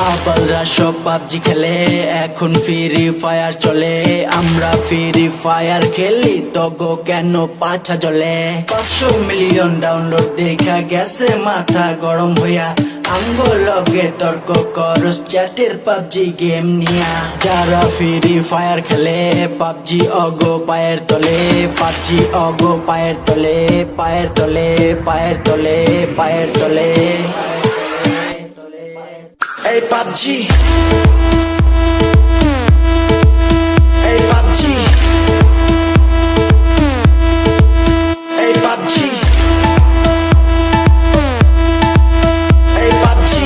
আবালরা সব পাবজি খেলে, এখন ফ্রি ফায়ার চলে। আমরা ফ্রি ফায়ার খেলি তগো কেন পাছা জ্বলে। 500 মিলিয়ন ডাউনলোড দেখা গেছে মাথা গরম হইয়া। আমগো লগে তর্ক করস চ্যাটের পাবজি গেম নিয়া। যারা ফ্রি ফায়ার খেলে পাবজি অগো পায়ের তলে, পাবজি অগো পায়ের তলে, পায়ের তলে, পায়ের তলে, পায়ের তলে। এই পাবজি, এই পাবজি, এই পাবজি, এই পাবজি।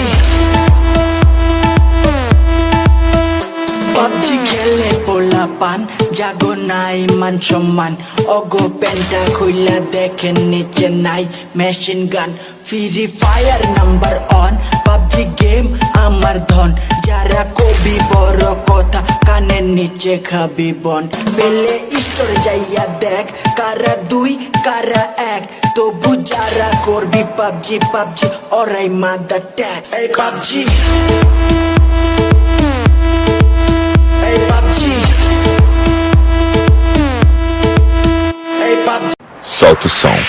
পাবজি খেলে পোলা পান, জাগো নাই মান সম্মান। অগো প্যান্টা খুইলা দেখেন নিচে নাই machine gun. Free fire number on, PUBG game আমার ধন। যারা কবি বড় কথা কানের নিচে খাবি বন। পেলে স্টোরে যাইয়া দেখ কারা দুই কারা এক। তবু যারা করবি পাবজি পাবজি ওরাই মাদার ট্যাগ। এই পাবজি, এই পাবজি, এই PUBG. Solta o som.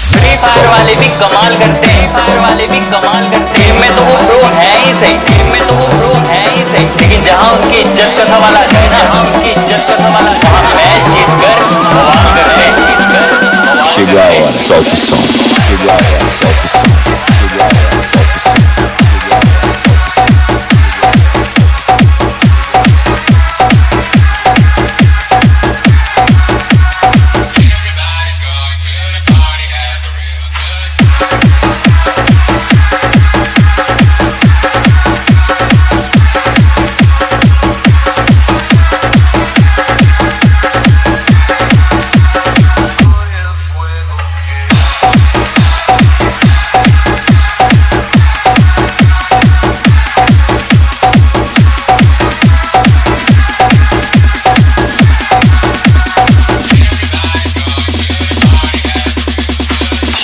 Free fire वाले भी कमाल करते हैं, फायर वाले भी कमाल करते हैं। में तो वो प्रो है ही सही, में तो वो प्रो है ही सही। लेकिन जहाँ उनकी इज्जत का सवाल आता है ना, जहाँ उनकी इज्जत का सवाल आता है, मैच जीत कर बवाल करते हैं, जीत कर बवाल Chegou a hora, solta o som. Chegou a hora, solta o som. Chegou a hora, solta o som.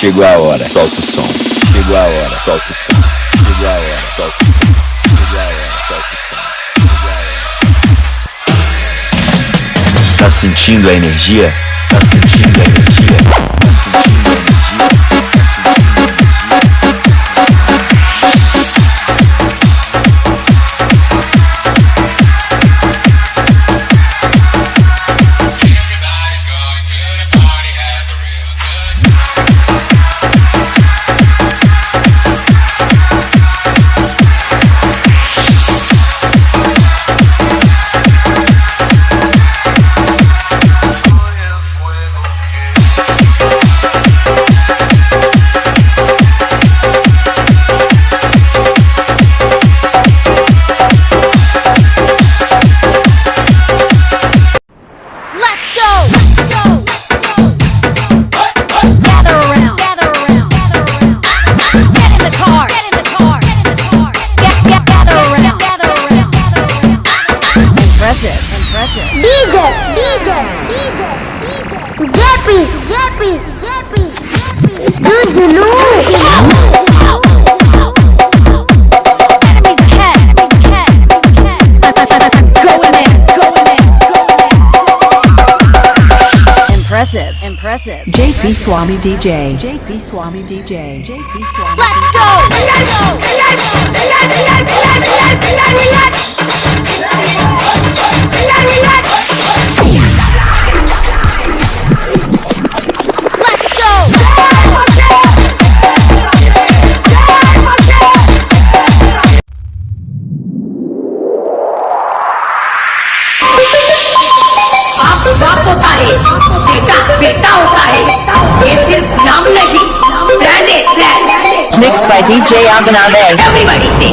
Chegou a hora, solta o som. Chegou a hora, solta o som. Chegou a hora, solta o som. Chegou a hora, solta o som. Tá sentindo a energia? Tá sentindo a energia? Tá sentindo a energia? Impressive. DJ, JP. Good you know. Enemies ahead. Going in. Impressive. JP Swami DJ. Let's go. बेटा होता है, ये सिर्फ नाम नहीं, brand है, brand. Mixed by DJ Aganave. Everybody say